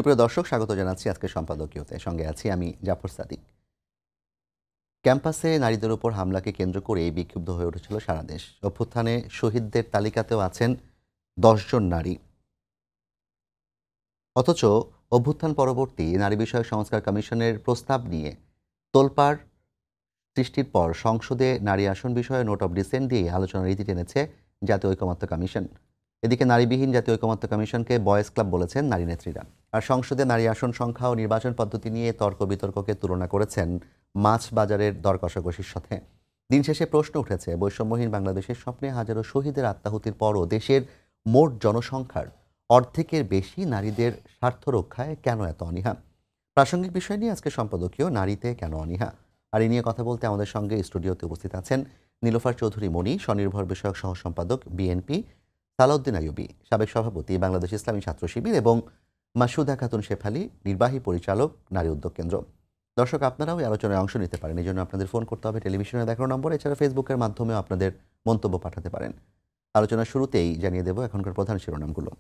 সুপ্রিয় দর্শক, স্বাগত জানাচ্ছি আজকে সম্পাদকীয়তে। সঙ্গে আছি আমি জাফর সাদিক। ক্যাম্পাসে নারীদের উপর হামলাকে কেন্দ্র করে বিক্ষুব্ধ হয়ে উঠেছিল সারা দেশ। অভ্যুত্থানে শহীদদের তালিকাতেও আছেন 10 জন নারী। অথচ অভ্যুত্থান পরবর্তী নারী বিষয়ক সংস্কার কমিশনের প্রস্তাব নিয়ে তোলপাড় সৃষ্টির পর সংসদে নারী আসন বিষয়ে নোট অব ডিসেন্ট দিয়ে আলোচনার রীতি টেনেছে জাতীয় ঐকমত্য কমিশন। এদিকে নারীবিহীন জাতীয় ঐকমত্য কমিশনকে বয়েজ ক্লাব বলেছেন নারী নেত্রীরা। আর সংসদে নারী আসন সংখ্যা ও নির্বাচন পদ্ধতি নিয়ে তর্ক বিতর্ককে তুলনা করেছেন মাছ বাজারের দর কষাকষির সাথে। দিন শেষে প্রশ্ন উঠেছে, বৈষম্যহীন বাংলাদেশের স্বপ্নে হাজারো শহীদের আত্মাহুতির পরও দেশের মোট জনসংখ্যার অর্ধেকের বেশি নারীদের স্বার্থ রক্ষায় কেন এত অনীহা? প্রাসঙ্গিক বিষয় নিয়ে আজকে সম্পাদকীয় নারীতে কেন অনীহা। আর এ নিয়ে কথা বলতে আমাদের সঙ্গে স্টুডিওতে উপস্থিত আছেন নীলোফার চৌধুরী মণি, স্বনির্ভর বিষয়ক সহ সম্পাদক বিএনপি, সালাউদ্দিন আইয়ুবী, সাবেক সভাপতি বাংলাদেশ ইসলামী ছাত্র শিবির, এবং মাসুদা খাতুন শেফালি, নির্বাহী পরিচালক নারী উদ্যোগ কেন্দ্র। দর্শক, আপনারাও এই আলোচনায় অংশ নিতে পারেন। এই জন্য আপনাদের ফোন করতে হবে টেলিভিশনে দেখানো নম্বর। এছাড়া ফেসবুকের মাধ্যমেও আপনাদের মন্তব্য পাঠাতে পারেন। আলোচনার শুরুতেই জানিয়ে দেব এখনকার প্রধান শিরোনামগুলো।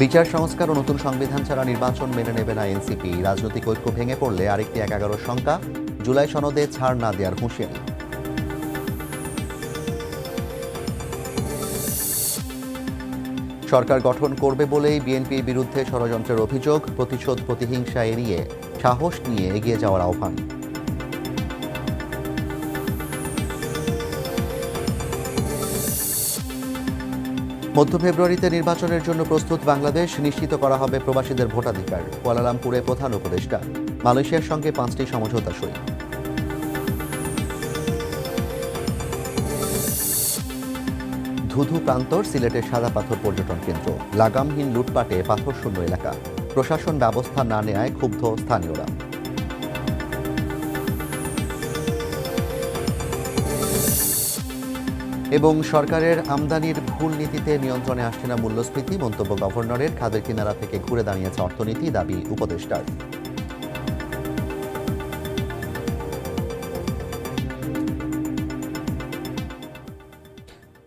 বিচার সংস্কার ও নতুন সংবিধান ছাড়া নির্বাচন মেনে নেবে না এনসিপি। রাজনৈতিক ঐক্য ভেঙে পড়লে আরেকটি 11 শঙ্কা, জুলাই সনদে ছাড় না দেওয়ার হুঁশিয়ারি। সরকার গঠন করবে বলেই বিএনপির বিরুদ্ধে ষড়যন্ত্রের অভিযোগ, প্রতিশোধ প্রতিহিংসা এড়িয়ে সাহস নিয়ে এগিয়ে যাওয়ার আহ্বান। মধ্য ফেব্রুয়ারিতে নির্বাচনের জন্য প্রস্তুত বাংলাদেশ, নিশ্চিত করা হবে প্রবাসীদের ভোটাধিকার। কুয়ালালামপুরে প্রধান উপদেষ্টা, মালয়েশিয়ার সঙ্গে 5টি সমঝোতা সই। ধুধু প্রান্তর সিলেটের সাদা পাথর পর্যটন কেন্দ্র, লাগামহীন লুটপাটে পাথরশূন্য এলাকা, প্রশাসন ব্যবস্থা না নেয়ায় ক্ষুব্ধ স্থানীয়রা। এবং সরকারের আমদানির ভুল নীতিতে নিয়ন্ত্রণে আসছে না মূল্যস্ফীতি, মন্তব্য গভর্নরের। খাদের কিনারা থেকে ঘুরে দাঁড়িয়েছে অর্থনীতি, দাবি উপদেষ্টার।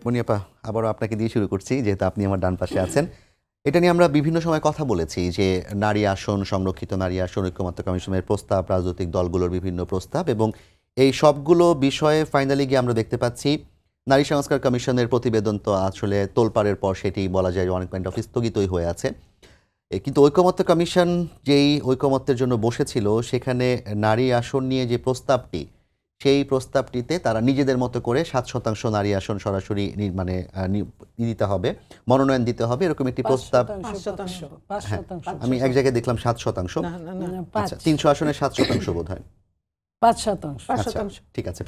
মনিয়াপা, আবারও আপনাকে দিয়ে শুরু করছি, যেহেতু আপনি আমার ডান পাশে আছেন। এটা নিয়ে আমরা বিভিন্ন সময় কথা বলেছি যে নারী আসন, সংরক্ষিত নারী আসন, ঐকমত্য কমিশনের প্রস্তাব, রাজনৈতিক দলগুলোর বিভিন্ন প্রস্তাব, এবং এই সবগুলো বিষয়ে ফাইনালি গিয়ে আমরা দেখতে পাচ্ছি নারী সংস্কার কমিশনের প্রতিবেদন তো আসলে তোলপাড়ের পর সেটি বলা যায় অনেক পয়েন্ট অফ স্থগিতই হয়ে আছে। কিন্তু ঐকমত্য কমিশন যেই ঐকমত্যের জন্য বসেছিল, সেখানে নারী আসন নিয়ে যে প্রস্তাবটি, সেই প্রস্তাবটিতে তারা নিজেদের মতো করে 7% নারী আসন সরাসরি মানে দিতে হবে, মনোনয়ন দিতে হবে, এরকম একটি প্রস্তাব। আমি এক জায়গায় দেখলাম 7%, আচ্ছা 300 আসনে 7% বোধ হয়, 5%। ঠিক আছে,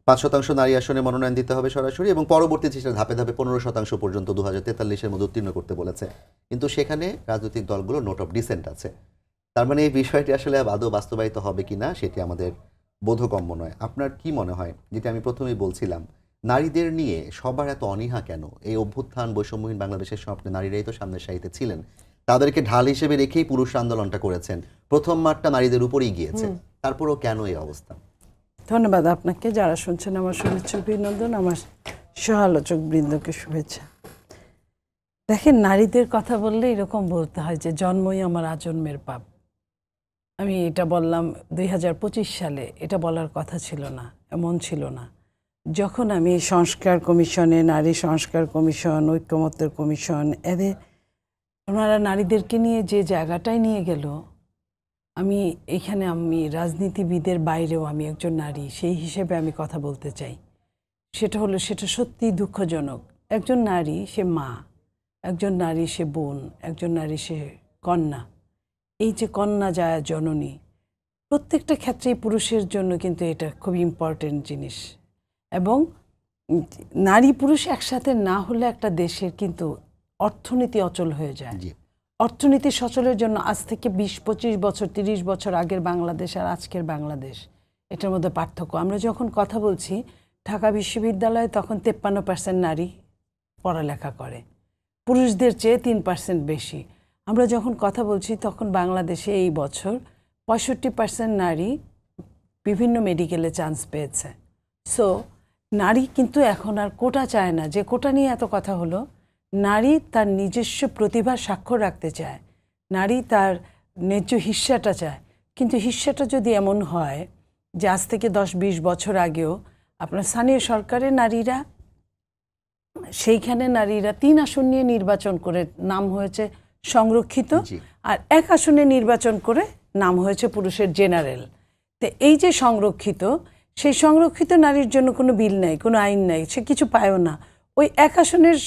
5% নারী আসনে মনোনয়ন দিতে হবে সরাসরি, এবং পরবর্তীতে সেটা ধাপে ধাপে 15% পর্যন্ত 2043-এর মধ্যে উত্তীর্ণ করতে বলেছে। কিন্তু সেখানে রাজনৈতিক দলগুলো নোট অফ ডিসেন্ট আছে। তার মানে এই বিষয়টি আসলে আদৌ বাস্তবায়িত হবে কিনা সেটি আমাদের বোধগম্য নয়। আপনার কি মনে হয়, যেটা আমি প্রথমেই বলছিলাম, নারীদের নিয়ে সবার এত অনীহা কেন? এই অভ্যুত্থান, বৈষম্যহীন বাংলাদেশের স্বপ্নে নারীরাই তো সামনের সারিতে ছিলেন, তাদেরকে ঢাল হিসেবে রেখেই পুরুষ আন্দোলনটা করেছেন, প্রথম মাঠটা নারীদের উপরেই গিয়েছে, তারপরও কেন এই অবস্থা? ধন্যবাদ আপনাকে, যারা শুনছেন আমার শুভেচ্ছা অভিনন্দন, আমার সহালোচক বৃন্দকে শুভেচ্ছা। দেখেন, নারীদের কথা বললে এরকম বলতে হয় যে জন্মই আমার আজন্মের পাপ। আমি এটা বললাম 2025 সালে, এটা বলার কথা ছিল না, এমন ছিল না। যখন আমি সংস্কার কমিশনে, নারী সংস্কার কমিশন, ঐকমত্যের কমিশন, এদের ওনারা নারীদেরকে নিয়ে যে জায়গাটায় নিয়ে গেল, আমি আমি রাজনীতিবিদের বাইরেও আমি একজন নারী, সেই হিসেবে আমি কথা বলতে চাই। সেটা সত্যি দুঃখজনক। একজন নারী সে মা, একজন নারী সে বোন, একজন নারী সে কন্যা। এই যে কন্যা যায় জননী, প্রত্যেকটা ক্ষেত্রেই পুরুষের জন্য কিন্তু এটা খুব ইম্পর্টেন্ট জিনিস। এবং নারী পুরুষ একসাথে না হলে একটা দেশের কিন্তু অর্থনীতি অচল হয়ে যায়। অর্থনীতি সচলের জন্য আজ থেকে 20-25 বছর, 30 বছর আগের বাংলাদেশ আর আজকের বাংলাদেশ, এটার মধ্যে পার্থক্য। আমরা যখন কথা বলছি ঢাকা বিশ্ববিদ্যালয়ে, তখন 53% নারী পড়ালেখা করে, পুরুষদের চেয়ে 3% বেশি। আমরা যখন কথা বলছি তখন বাংলাদেশে এই বছর 65% নারী বিভিন্ন মেডিকেলে চান্স পেয়েছে। সো নারী কিন্তু এখন আর কোটা চায় না, যে কোটা নিয়ে এত কথা হলো, নারী তার নিজস্ব প্রতিভার স্বাক্ষর রাখতে চায়, নারী তার ন্যায্য হিস্সাটা চায়। কিন্তু হিস্সাটা যদি এমন হয় যে আজ থেকে 10-20 বছর আগেও আপনার স্থানীয় সরকারের নারীরা, সেইখানে নারীরা 3 আসন নিয়ে নির্বাচন করে নাম হয়েছে সংরক্ষিত, আর 1 আসনে নির্বাচন করে নাম হয়েছে পুরুষের জেনারেল। তো এই যে সংরক্ষিত, সেই সংরক্ষিত নারীর জন্য কোনো বিল নাই, কোনো আইন নাই, সে কিছু পায়ও না। ওই 1 আসনের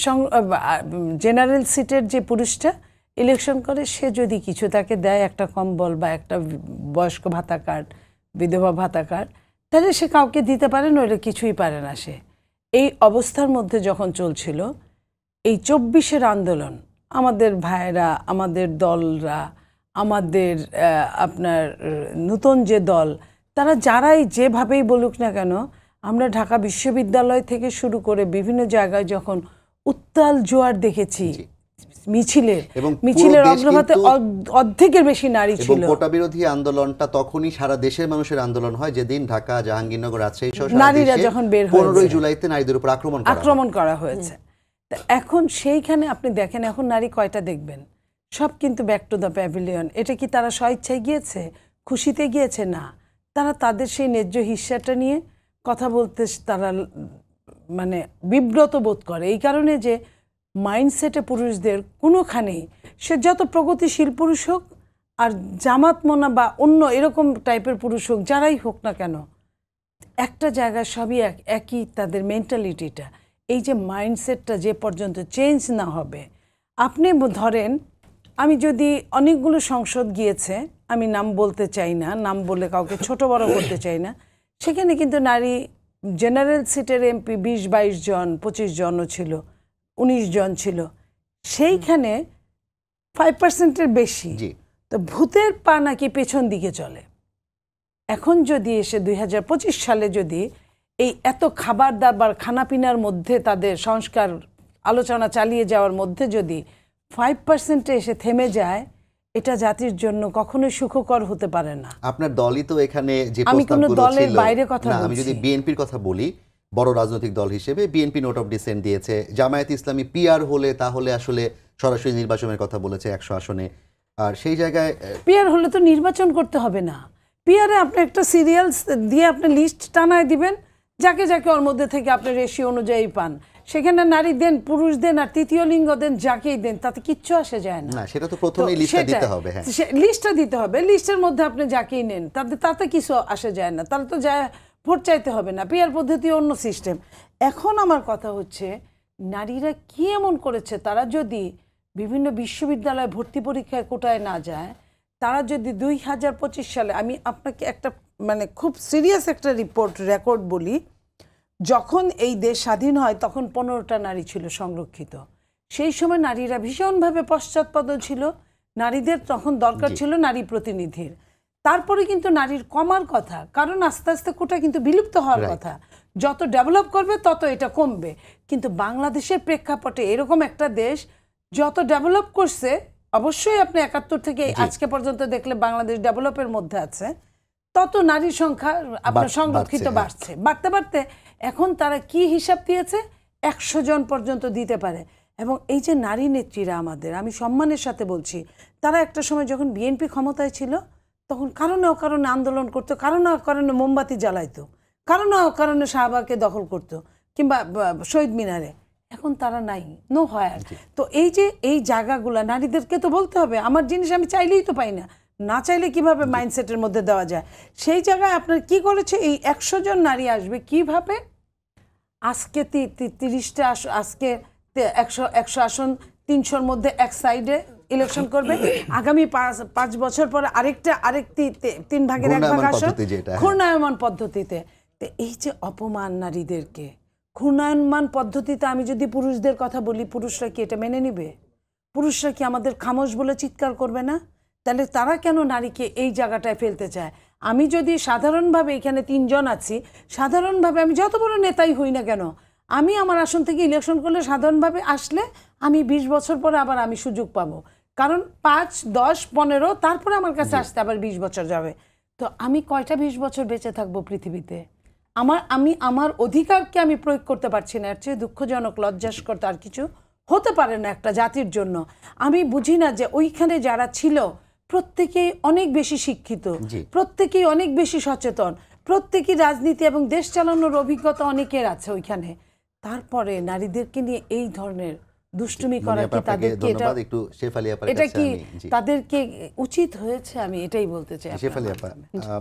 জেনারেল সিটের যে পুরুষটা ইলেকশন করে, সে যদি কিছু তাকে দেয়, একটা কম্বল বা একটা বয়স্ক ভাতা কার্ড, বিধবা ভাতা কার্ড, তাহলে সে কাউকে দিতে পারে না, ওটা কিছুই পারে না সে। এই অবস্থার মধ্যে যখন চলছিল এই 24-এর আন্দোলন, আমাদের ভাইয়েরা, আমাদের দলরা, আমাদের আপনার নতুন যে দল, তারা যারাই যেভাবেই বলুক না কেন, আমরা ঢাকা বিশ্ববিদ্যালয় থেকে শুরু করে বিভিন্ন জায়গায় যখন উত্তাল জোয়ার দেখেছি মিছিলের অগ্রভাগে অর্ধেকের বেশি নারী ছিল। কোটা বিরোধী আন্দোলনটা তখনই সারা দেশের মানুষের আন্দোলন হয় যেদিন ঢাকা, জাহাঙ্গীরনগর, রাজশাহী সহ নারীরা যখন বের হয়েছে, 15 জুলাইতে নারীদের উপর আক্রমণ করা হয়েছে। এখন সেইখানে আপনি দেখেন, এখন নারী কয়টা দেখবেন, সব কিন্তু ব্যাক টু দ্য প্যাভিলিয়ন। এটা কি তারা স্বেচ্ছায় গিয়েছে, খুশিতে গিয়েছে? না, তারা তাদের সেই ন্যায্য হিস্সাটা নিয়ে কথা বলতে তারা মানে বিব্রত বোধ করে। এই কারণে যে মাইন্ডসেটে পুরুষদের কোনোখানেই, সে যত প্রগতিশীল পুরুষ হোক আর জামাত মোনা বা অন্য এরকম টাইপের পুরুষ হোক, যারাই হোক না কেন, একটা জায়গায় সবই একই তাদের মেন্টালিটিটা। এই যে মাইন্ডসেটটা যে পর্যন্ত চেঞ্জ না হবে, আপনি ধরেন, আমি যদি অনেকগুলো সংসদ গিয়েছে, আমি নাম বলতে চাই না, নাম বলে কাউকে ছোট বড় করতে চাই না, সেখানে কিন্তু নারী জেনারেল সিটের এমপি 20-22 জন, 25 জনও ছিল, 19 জন ছিল, সেইখানে 5%-এর বেশি। তো ভূতের পা নাকি পেছন দিকে চলে। এখন যদি এসে 2025 সালে যদি এই এত খাবার দাবার খানাপিনার মধ্যে তাদের সংস্কার আলোচনা চালিয়ে যাওয়ার মধ্যে যদি 5%-এ এসে থেমে যায়, এটা জাতির জন্য কখনোই সুখকর হতে পারে না। আপনার দলই তো এখানে যে আমি কোনো প্রস্তাবগুলো দলের ছিল, বাইরে কথা না, আমি যদি বিএনপির কথা বলি, বড় রাজনৈতিক দল হিসেবে বিএনপি নোট অফ ডিসেন্ট দিয়েছে। জামায়াত ইসলামী পিআর হলে তাহলে আসলে সরাসরি নির্বাচনের কথা বলেছে 100 আসনে। আর সেই জায়গায় পিআর হলে তো নির্বাচন করতে হবে না। পিআরে আপনি একটা সিরিয়ালস দিয়ে আপনি লিস্ট টানায় দিবেন, যাকে যাকে ওর মধ্যে থেকে আপনি রেশিও অনুযায়ী পান। সেখানে নারী দেন, পুরুষ দেন, আর তৃতীয় লিঙ্গ দেন, যাকেই দেন, তাতে কিচ্ছু আসে যায় না। সেটা তো প্রথমেই লিস্টটা দিতে হবে। হ্যাঁ, লিস্টটা দিতে হবে। লিস্টের মধ্যে আপনি যাকেই নেন, তাতে কিছু আসে যায় না। তাহলে তো যায় ভোট চাইতে হবে না। পিআর পদ্ধতি অন্য সিস্টেম। এখন আমার কথা হচ্ছে, নারীরা কি এমন করেছে, তারা যদি বিভিন্ন বিশ্ববিদ্যালয়ে ভর্তি পরীক্ষায় কোটায় না যায়, তারা যদি 2025 সালে, আমি আপনাকে একটা মানে খুব সিরিয়াস একটা রেকর্ড বলি, যখন এই দেশ স্বাধীন হয় তখন 15টা নারী ছিল সংরক্ষিত। সেই সময় নারীরা ভীষণভাবে পশ্চাৎপদ ছিল, নারীদের তখন দরকার ছিল নারী প্রতিনিধির। তারপরে কিন্তু নারীর কমার কথা, কারণ আস্তে আস্তে কোটা কিন্তু বিলুপ্ত হওয়ার কথা। যত ডেভেলপ করবে তত এটা কমবে। কিন্তু বাংলাদেশের প্রেক্ষাপটে এরকম একটা দেশ যত ডেভেলপ করছে, অবশ্যই আপনি 71 থেকে আজকে পর্যন্ত দেখলে বাংলাদেশ ডেভেলপের মধ্যে আছে, তত নারীর সংখ্যা আপনার সংরক্ষিত বাড়তে বাড়তে এখন তারা কি হিসাব দিয়েছে, 100 জন পর্যন্ত দিতে পারে। এবং এই যে নারী নেত্রীরা আমাদের, আমি সম্মানের সাথে বলছি, তারা একটা সময় যখন বিএনপি ক্ষমতায় ছিল, তখন কারণে অকারণে আন্দোলন করতো, কারণে অকারণে মোমবাতি জ্বালাইতো, কারণে অকারণে শাহবাগকে দখল করতো, কিংবা শহীদ মিনারে। এখন তারা নাই, নো হয়। তো এই যে এই জায়গাগুলো নারীদেরকে তো বলতে হবে, আমার জিনিস আমি চাইলেই তো পাই না, না চাইলে কিভাবে মাইন্ডসেটের মধ্যে দেওয়া যায়। সেই জায়গায় আপনার কি করেছে, এই 100 জন নারী আসবে কিভাবে, আজকে 30টা আজকে 100 আসন, 300-র মধ্যে এক সাইডে ইলেকশন করবে, আগামী 5 বছর পরে আরেকটি 3 ভাগের 1 ভাগ আসন ঘূর্ণায়মান পদ্ধতিতে। তো এই যে অপমান নারীদেরকে ঘূর্ণায়মান পদ্ধতিতে, আমি যদি পুরুষদের কথা বলি, পুরুষরা কি এটা মেনে নিবে? পুরুষরা কি আমাদের খামোশ বলে চিৎকার করবে না? তাহলে তারা কেন নারীকে এই জায়গাটায় ফেলতে চায়? আমি যদি সাধারণভাবে এখানে 3 জন আছি, সাধারণভাবে আমি যত বড় নেতাই হই না কেন, আমি আমার আসন থেকে ইলেকশন করলে সাধারণভাবে আসলে আমি 20 বছর পরে আবার আমি সুযোগ পাবো, কারণ 5, 10, 15 তারপরে আমার কাছে আসতে আবার 20 বছর যাবে। তো আমি কয়টা 20 বছর বেঁচে থাকবো পৃথিবীতে? আমি আমার অধিকারকে আমি প্রয়োগ করতে পারছি না। এর চেয়ে দুঃখজনক, লজ্জাস্কর আর কিছু হতে পারে না একটা জাতির জন্য। আমি বুঝি না যে ওইখানে যারা ছিল প্রত্যেকেই অনেক বেশি শিক্ষিত, প্রত্যেকেই অনেক বেশি সচেতন, প্রত্যেকেই রাজনীতি এবং দেশ চালানোর অভিজ্ঞতা অনেকের আছে ওইখানে। তারপরে নারীদেরকে নিয়ে এই ধরনের দুষ্টুমি করা কি তাদেরকে এটা কি তাদেরকে উচিত হয়েছে? আমি এটাই বলতে চাই। শেফালি আপা,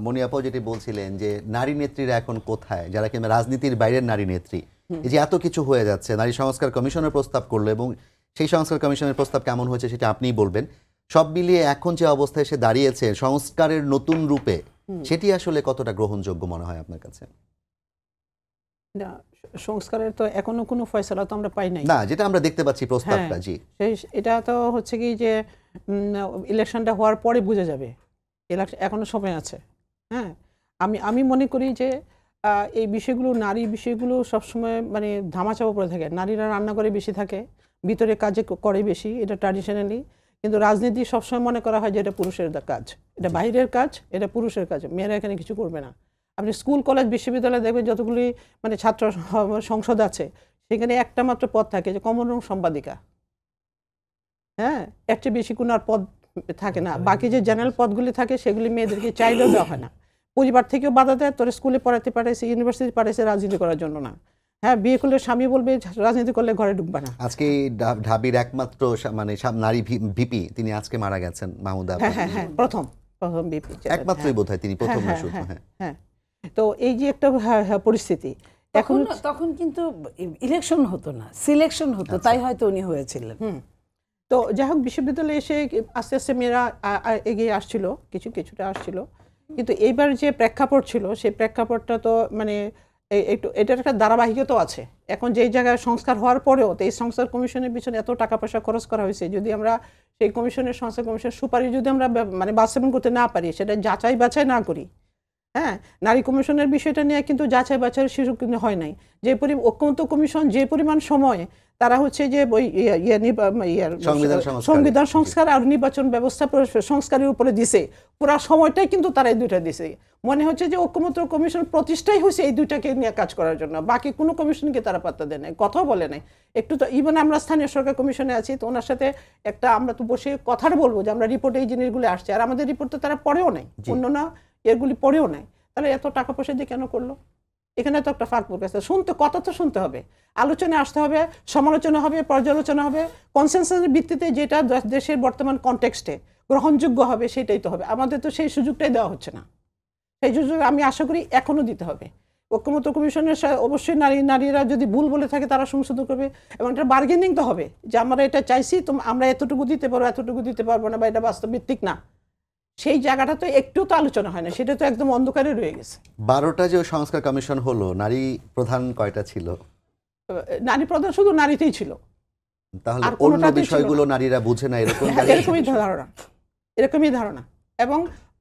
মনি আপা যেটি বলছিলেন যে নারী নেত্রীরা এখন কোথায়, যারা কিনা রাজনীতির বাইরের নারী নেত্রী, এই যে এত কিছু হয়ে যাচ্ছে, নারী সংস্কার কমিশনের প্রস্তাব করলো এবং সেই সংস্কার কমিশনের প্রস্তাব কেমন হয়েছে সেটা আপনিই বলবেন। সব মিলিয়ে এখন যে অবস্থায় এসে দাঁড়িয়েছে সংস্কারের নতুন রূপে, সেটি আসলে কতটা গ্রহণযোগ্য মনে হয় আপনার কাছে? না, সংস্কারের তো এখনো কোনো ফয়সালা তো আমরা পাই নাই না, যেটা আমরা দেখতে পাচ্ছি প্রস্তাবটা। জি, এটা তো হচ্ছে কি যে ইলেকশনটা হওয়ার পরে বোঝা যাবে, এখনো সময় আছে। হ্যাঁ, আমি মনে করি যে এই বিষয়গুলো, নারী বিষয়গুলো সবসময় মানে ধামাচাপা পড়ে থাকে। নারীরা রান্নাঘরে বেশি থাকে, ভিতরে কাজে করে বেশি, এটা ট্র্যাডিশনালি। কিন্তু রাজনীতি সবসময় মনে করা হয় যে এটা পুরুষের কাজ, এটা বাইরের কাজ, এটা পুরুষের কাজ, মেয়েরা এখানে কিছু করবে না। আপনি স্কুল, কলেজ, বিশ্ববিদ্যালয়ে দেখবেন যতগুলি মানে ছাত্র সংসদ আছে, সেখানে একটা মাত্র পদ থাকে যে কমন রুম সম্পাদিকা। হ্যাঁ, এর চেয়ে বেশি কোনো আর পদ থাকে না। বাকি যে জেনারেল পদগুলি থাকে সেগুলি মেয়েদেরকে চাইলেও দেওয়া হয় না। পরিবার থেকেও বাধা দেয়, তোর স্কুলে পড়াতে পাঠাইছে, ইউনিভার্সিটি পাঠাইছে রাজনীতি করার জন্য না। হ্যাঁ, বিয়ে করলে স্বামী বলবে রাজনীতি করলে ঘরে ঢুকবে না। আজকে ঢাবির একমাত্র মানে নারী ভিপি তিনি আজকে মারা গেছেন, মাহমুদা। হ্যাঁ, প্রথম ভিপি একমাত্রই বোধহয় তিনি প্রথম না শুধু। হ্যাঁ, তো এই যে একটা পরিস্থিতি, তখন কিন্তু ইলেকশন হতো না, সিলেকশন হতো, তাই হয়তো উনি হয়েছিলেন। তো যাই হোক, বিশ্ববিদ্যালয়ে এসে আস্তে আস্তে মেয়েরা এগিয়ে আসছিল, কিছুটা আসছিল। কিন্তু এইবার যে প্রেক্ষাপট ছিল, সেই প্রেক্ষাপটটা তো মানে একটু এটার একটা ধারাবাহিকতা আছে। এখন যেই জায়গায় সংস্কার হওয়ার পরেও তো এই সংস্কার কমিশনের পিছনে এত টাকা পয়সা খরচ করা হয়েছে, যদি আমরা সেই সংস্কার কমিশনের সুপারিশ যদি আমরা মানে বাস্তবায়ন করতে না পারি, সেটা যাচাই বাছাই না করি। হ্যাঁ, নারী কমিশনের বিষয়টা নিয়ে কিন্তু যাচাই বাছাইয়ের সুযোগ কিন্তু হয় নাই। যে ঐক্যমত্য কমিশন যে পরিমাণ সময় তারা হচ্ছে যে ওই সংবিধান সংস্কার আর নির্বাচন ব্যবস্থা সংস্কারের উপরে দিছে, পুরো সময়টাই কিন্তু তারা এই দুইটা দিছে। মনে হচ্ছে যে ঐক্যমত্য কমিশন প্রতিষ্ঠাই হয়েছে এই দুইটাকে নিয়ে কাজ করার জন্য, বাকি কোনো কমিশনকে তারা পাত্তা দেয় নাই, কথাও বলে নাই। একটু তো ইভেন আমরা স্থানীয় সরকার কমিশনে আছি, তো ওনার সাথে একটা আমরা তো বসে কথাটা বলবো যে আমরা রিপোর্টে এই জিনিসগুলো আসছে, আর আমাদের রিপোর্ট তো তারা পড়েও নাই, অন্য না এগুলি পড়েও নাই। তাহলে এত টাকা পয়সা দিয়ে কেন করলো? এখানে তো একটা ফাঁক পড়েছে। কথা তো শুনতে হবে, আলোচনা আসতে হবে, সমালোচনা হবে, পর্যালোচনা হবে, কনসেনসাসের ভিত্তিতে যেটা দেশের বর্তমান কনটেক্সটে গ্রহণযোগ্য হবে সেটাই তো হবে। আমাদের তো সেই সুযোগটাই দেওয়া হচ্ছে না। সেই সুযোগ আমি আশা করি এখনো দিতে হবে। ঐক্যমত্য কমিশনের অবশ্যই নারীরা যদি ভুল বলে থাকে তারা সংশোধন করবে, এবং এটা বার্গেনিং তো হবে যে আমরা এটা চাইছি, তো আমরা এতটুকু দিতে পারবো, এতটুকু দিতে পারবো না, বা এটা বাস্তব ভিত্তিক না। সেই জায়গাটা তো একটু তো আলোচনা হয় না, সেটা তো একদম অন্ধকারে রয়ে গেছে। 12টা যে সংস্কার কমিশন হলো, নারী প্রধান কয়টা ছিল? নারী প্রধান শুধু নারীতেই ছিল। তাহলে অন্য বিষয়গুলো নারীরা বুঝে না, এরকমই ধারণা।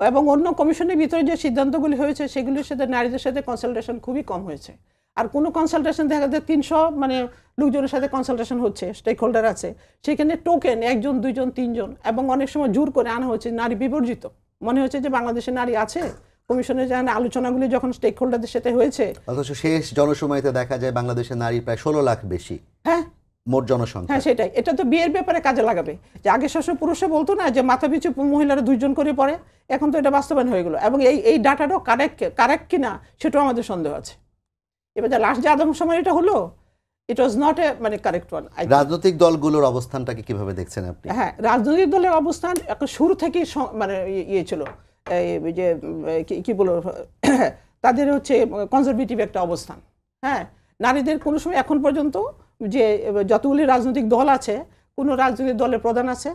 এবং অন্য কমিশনের ভিতরে যে সিদ্ধান্তগুলি হয়েছে সেগুলির সাথে নারীদের সাথে কনসালটেশন খুবই কম হয়েছে। আর কোনো কনসালটেশন দেখা যায় 300 মানে লোকজনের সাথে কনসালটেশন হচ্ছে, স্টেক হোল্ডার আছে, সেখানে টোকেন 1 জন 2 জন 3 জন, এবং অনেক সময় জোর করে আনা হচ্ছে নারী বিবর্জিত। মনে হচ্ছে যে বাংলাদেশে নারী আছে। কমিশনের যেখানে আলোচনাগুলি যখন স্টেক হোল্ডারদের সাথে হয়েছে, অথচ শেষ জনসময়তে দেখা যায় বাংলাদেশের নারী প্রায় 16 লাখ বেশি। হ্যাঁ, মোট জনসংখ্যা। হ্যাঁ, সেটাই। এটা তো বিয়ের ব্যাপারে কাজে লাগাবে, যে আগে সবসময় পুরুষে বলতো না যে মাথা পিছু মহিলারা 2 জন করে পড়ে, এখন তো এটা বাস্তবায়ন হয়ে গেল। এবং এই ডাটাটাও কারেক্ট কিনা সেটাও আমাদের সন্দেহ আছে। এবার যে লাস্ট যে আদম সময় এটা হলো, ইট ওয়াজ নট এ মানে কারেক্ট ওয়ান। রাজনৈতিক দলগুলোর অবস্থানটাকে কিভাবে দেখছেন আপনি? হ্যাঁ, রাজনৈতিক দলের অবস্থান শুরু থেকেই মানে ইয়ে ছিল, এই যে কি বলবো, তাদের হচ্ছে কনজারভেটিভ একটা অবস্থান। হ্যাঁ, নারীদের কোনো সময় এখন পর্যন্ত যে যতগুলি রাজনৈতিক দল আছে, কোনো রাজনৈতিক দলের প্রধান আছে,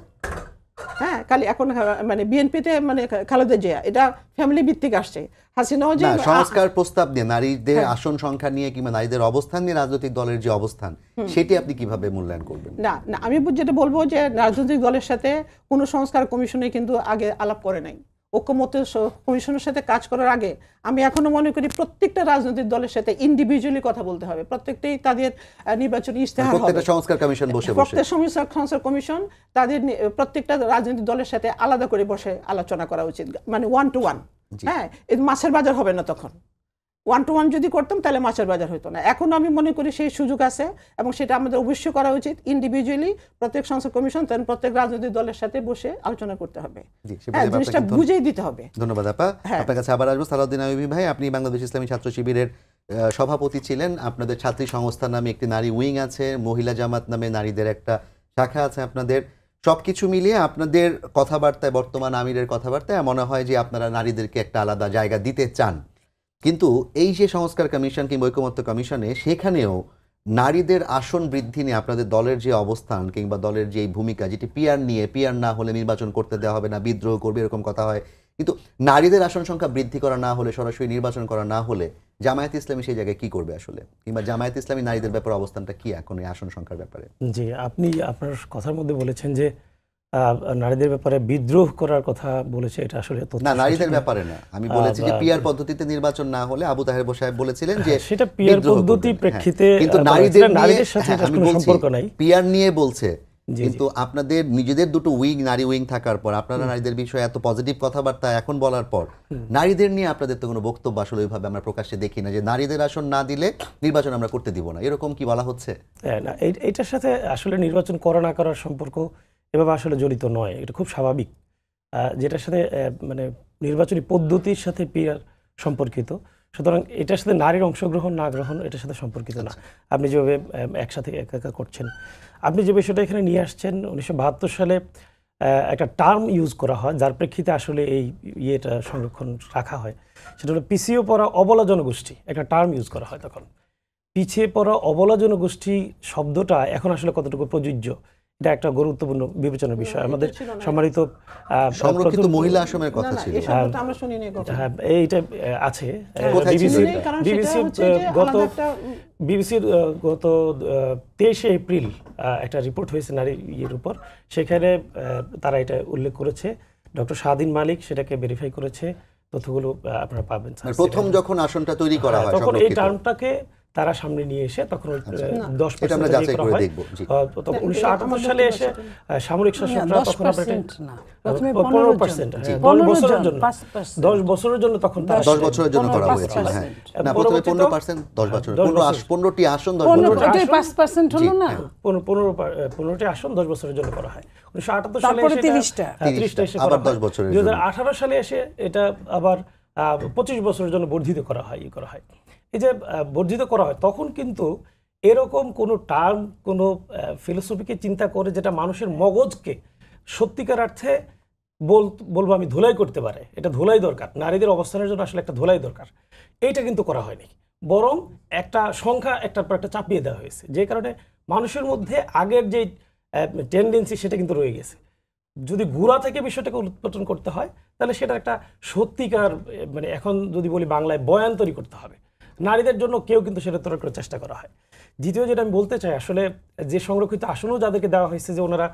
হ্যাঁ, খালি এখন মানে বিএনপিতে মানে খালেদা জিয়া, এটা ফ্যামিলি ভিত্তিক আসছে। হাসিনাও যে সংস্কার প্রস্তাব নিয়ে, নারীদের আসন সংখ্যা নিয়ে কিংবা নারীদের অবস্থান নিয়ে রাজনৈতিক দলের যে অবস্থান, সেটি আপনি কিভাবে মূল্যায়ন করবেন? না, আমি যেটা বলবো যে রাজনৈতিক দলের সাথে কোনো সংস্কার কমিশনে কিন্তু আগে আলাপ করে নাই। ঐক্যমত্য কমিশনের সাথে কাজ করার আগে আমি এখনো মনে করি প্রত্যেকটা রাজনৈতিক দলের সাথে ইন্ডিভিজুয়ালি কথা বলতে হবে। প্রত্যেকটাই তাদের নির্বাচনী ইশতেহার হবে, প্রত্যেকটা সংস্কার কমিশন বসে প্রত্যেক সংস্কার কমিশন তাদের প্রত্যেকটা রাজনৈতিক দলের সাথে আলাদা করে বসে আলোচনা করা উচিত, মানে 1 to 1। হ্যাঁ, মাছের বাজার হবে না তখন। 1-to-1 যদি করতাম তাহলে মাছের বাজার হতো না। এখন আমি মনে করি সেই সুযোগ আছে এবং সেটা আমাদের অবশ্যই করা উচিত। ইন্ডিভিজুয়ালি প্রত্যেক সংসদ কমিশন প্রত্যেক রাজনৈতিক দলের সাথে বসে আলোচনা করতে হবে, জিনিসটা বুঝিয়ে দিতে হবে। ধন্যবাদ আপা। আপনার কাছে আবার আসবো সালাউদ্দিন আইয়ুবী ভাই, আপনি বাংলাদেশ ইসলামী ছাত্র শিবিরের সভাপতি ছিলেন। আপনাদের ছাত্রী সংস্থা নামে একটি নারী উইং আছে, মহিলা জামাত নামে নারীদের একটা শাখা আছে আপনাদের। সবকিছু মিলিয়ে আপনাদের কথাবার্তায়, বর্তমান আমিরের কথাবার্তায় মনে হয় যে আপনারা নারীদেরকে একটা আলাদা জায়গা দিতে চান, কিন্তু এই যে সংস্কার কমিশন কিংবা ঐকমত্য কমিশনে সেখানেও নারীদের আসন বৃদ্ধি নিয়ে আপনাদের দলের যে অবস্থান কিংবা দলের যে ভূমিকা, যেটি পিয়ার নিয়ে, পিয়ার না হলে নির্বাচন করতে দেওয়া হবে না, বিদ্রোহ করবে এরকম কথা হয়, কিন্তু নারীদের আসন সংখ্যা বৃদ্ধি করা না হলে, সরাসরি নির্বাচন করা না হলে জামায়াত ইসলামী সেই জায়গায় কি করবে আসলে, কিংবা জামায়াত ইসলামী নারীদের ব্যাপারে অবস্থানটা কি এখন এই আসন সংখ্যার ব্যাপারে? জি, আপনি আপনার কথার মধ্যে বলেছেন যে নারীদের ব্যাপারে বিদ্রোহ করার কথা বলেছে, এটা আসলে না, নারীদের ব্যাপারে না, আমি বলেছি যে পিয়ার পদ্ধতিতে নির্বাচন না হলে আবু তাহের সাহেব বলেছিলেন যে সেটা পিয়ার পদ্ধতি প্রেক্ষিতে, কিন্তু নারীদের সাথে কোনো সম্পর্ক নাই, পিয়ার নিয়ে বলছে। কিন্তু আপনাদের নিজেদের দুটো উইং, নারী উইং থাকার পর আপনারা নারীদের বিষয়ে এত পজিটিভ কথাবার্তা এখন বলার পর নারীদের নিয়ে আপনাদের তো কোনো বক্তব্য আসলে ওইভাবে আমরা প্রকাশ্যে দেখি না, যে নারীদের আসন না দিলে নির্বাচন আমরা করতে দিব না, এরকম কি বলা হচ্ছে? না, এইটার সাথে আসলে নির্বাচন করা না করার সম্পর্ক এভাবে আসলে জড়িত নয়, এটা খুব স্বাভাবিক। যেটার সাথে মানে নির্বাচনী পদ্ধতির সাথে পিয়ার সম্পর্কিত, সুতরাং এটার সাথে নারীর অংশগ্রহণ না গ্রহণ এটার সাথে সম্পর্কিত না। আপনি যেভাবে একসাথে একা করছেন, আপনি যে বিষয়টা এখানে নিয়ে আসছেন, 1972 সালে একটা টার্ম ইউজ করা হয় যার প্রেক্ষিতে আসলে এই ইয়েটা সংরক্ষণ রাখা হয়, সেটা হলো পিছিয়ে পড়া অবলা জনগোষ্ঠী, একটা টার্ম ইউজ করা হয় তখন। পিছিয়ে পড়া অবলা জনগোষ্ঠী শব্দটা এখন আসলে কতটুকু প্রযোজ্য, এটা একটা গুরুত্বপূর্ণ বিবেচনার বিষয়। আমাদের সম্মানিত সংরক্ষিত মহিলা আসনের কথা ছিল, এইটা আছে বিবিসির গত 23শে এপ্রিল একটা রিপোর্ট হয়েছে নারী ইয়ের উপর, সেখানে তারা এটা উল্লেখ করেছে, ডক্টর শাহদিন মালিক সেটাকে ভেরিফাই করেছে, তথ্যগুলো আপনারা পাবেন। প্রথম যখন আসনটা তৈরি করা হয় তখন এই টার্মটাকে তারা সামনে নিয়ে এসে তখন 10% করা হয়। 1978 সালে এসে সামরিক শাসকরা তখন 15%, 10 বছরের জন্য তখন 10 বছরের জন্য করা হয়েছিল। হ্যাঁ, না, প্রথমে 15%, 10 বছর, 15টি আসন 10 বছর, এটাই 5% হলো না, 15টি আসন 10 বছরের জন্য করা হয়। 1978 সালে তারপরে 30টা এসে আবার 10 বছরের জন্য। 2018 সালে এসে এটা আবার 25 বছরের জন্য বর্ধিত করা হয়। এই যে বর্ধিত করা হয়, তখন কিন্তু এরকম কোনো টার্ম, কোনো ফিলোসফিকে চিন্তা করে যেটা মানুষের মগজকে সত্যিকার অর্থে বলবো আমি ধুলাই করতে পারে, এটা ধুলাই দরকার, নারীদের অবস্থানের জন্য আসলে একটা ধুলাই দরকার, এইটা কিন্তু করা হয়নি। বরং একটা সংখ্যা একটার পর একটা চাপিয়ে দেওয়া হয়েছে, যে কারণে মানুষের মধ্যে আগের যে টেন্ডেন্সি সেটা কিন্তু রয়ে গেছে। যদি গোড়া থেকে বিষয়টাকে উৎপাদন করতে হয় তাহলে সেটা একটা সত্যিকার, মানে এখন যদি বলি বাংলায় বয়ান তৈরি করতে হবে নারীদের জন্য, কেউ কিন্তু সেটা তৈরি করার চেষ্টা করা হয়। দ্বিতীয় যেটা আমি বলতে চাই, আসলে যে সংরক্ষিত আসনও যাদেরকে দেওয়া হয়েছে, যে ওনারা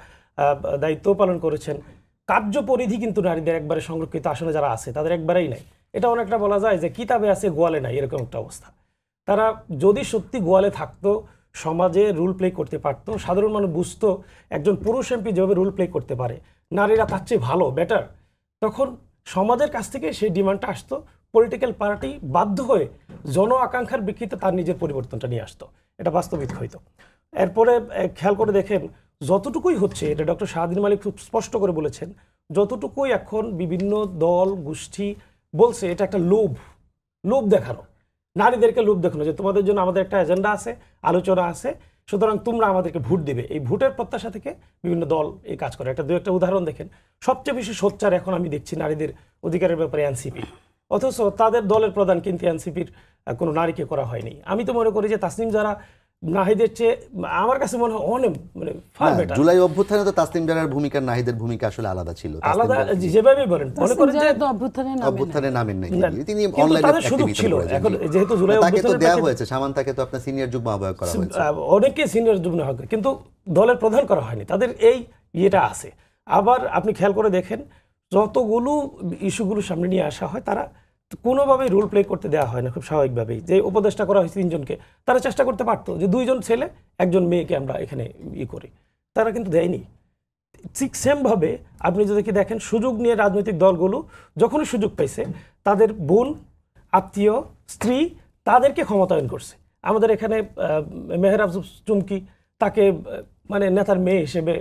দায়িত্ব পালন করেছেন, কার্যপরিধি কিন্তু নারীদের একবারে সংরক্ষিত আসনে যারা আছে তাদের একবারেই নাই। এটা অনেকটা বলা যায় যে কিতাবে আছে গোয়ালে নাই, এরকম একটা অবস্থা। তারা যদি সত্যি গোয়ালে থাকতো, সমাজে রুল প্লে করতে পারতো, সাধারণ মানুষ বুঝতো একজন পুরুষ এমপি যেভাবে রুল প্লে করতে পারে নারীরা তার চেয়ে ভালো, বেটার, তখন সমাজের কাছ থেকে সেই ডিমান্ডটা আসতো, পলিটিক্যাল পার্টি বাধ্য হয়ে জন আকাঙ্ক্ষার প্রেক্ষিতে তার নিজের পরিবর্তনটা নিয়ে আসতো, এটা বাস্তবিক হইতো। এরপরে খেয়াল করে দেখেন, যতটুকুই হচ্ছে, এটা ডক্টর শাহদিন মালিক খুব স্পষ্ট করে বলেছেন, যতটুকুই এখন বিভিন্ন দল গোষ্ঠী বলছে এটা একটা লোভ দেখানো, নারীদেরকে লোভ দেখানো, যে তোমাদের জন্য আমাদের একটা এজেন্ডা আছে, আলোচনা আছে, সুতরাং তোমরা আমাদেরকে ভোট দিবে। এই ভোটের প্রত্যাশা থেকে বিভিন্ন দল এই কাজ করে। একটা উদাহরণ দেখেন, সবচেয়ে বেশি সোচ্চার এখন আমি দেখছি নারীদের অধিকারের ব্যাপারে এনসিপি, অথচ তাদের দলের প্রধান কিন্তু এনসিপির কোনো নারীকে করা হয়নি। আমি তো মনে করি যে তাসনিম যারা নাহিদের চেয়ে আমার কাছে মনে হয় অনেক মানে ফার বেটার। জুলাই অভ্যুত্থানে তো তাসনিম জারার ভূমিকা নাহিদের ভূমিকা আসলে আলাদা ছিল, আলাদা যেভাবে বলেন, মনে করেন যে অভ্যুত্থানে নামেন নাই, তিনি অনলাইনে সুযোগ ছিল। এখন যেহেতু জুলাই অভ্যুত্থানে দেওয়া হয়েছে, সামান্তাকে তো আপনার সিনিয়র যুগ্ম আহ্বায়ক করা হয়েছে, অনেকে সিনিয়র যুগ্ম আহ্বায়ক, কিন্তু দলের প্রধান করা হয়নি, তাদের এই ইয়েটা আছে। আবার আপনি খেয়াল করে দেখেন, যতগুলো ইস্যুগুলো সামনে নিয়ে আসা হয় তারা কোনোভাবেই রোল প্লে করতে দেওয়া হয় না। খুব স্বাভাবিকভাবেই যে উপদেষ্টা করা হয়েছে 3 জনকে, তারা চেষ্টা করতে পারতো যে 2 জন ছেলে 1 জন মেয়েকে আমরা এখানে করি, তারা কিন্তু দেয়নি। ঠিক সেমভাবে আপনি যদি দেখেন, সুযোগ নিয়ে রাজনৈতিক দলগুলো যখনই সুযোগ পাইছে তাদের বোন, আত্মীয়, স্ত্রী তাদেরকে ক্ষমতায়ন করছে। আমাদের এখানে মেহেরাব চুমকি তাকে মানে নেতার মেয়ে হিসেবে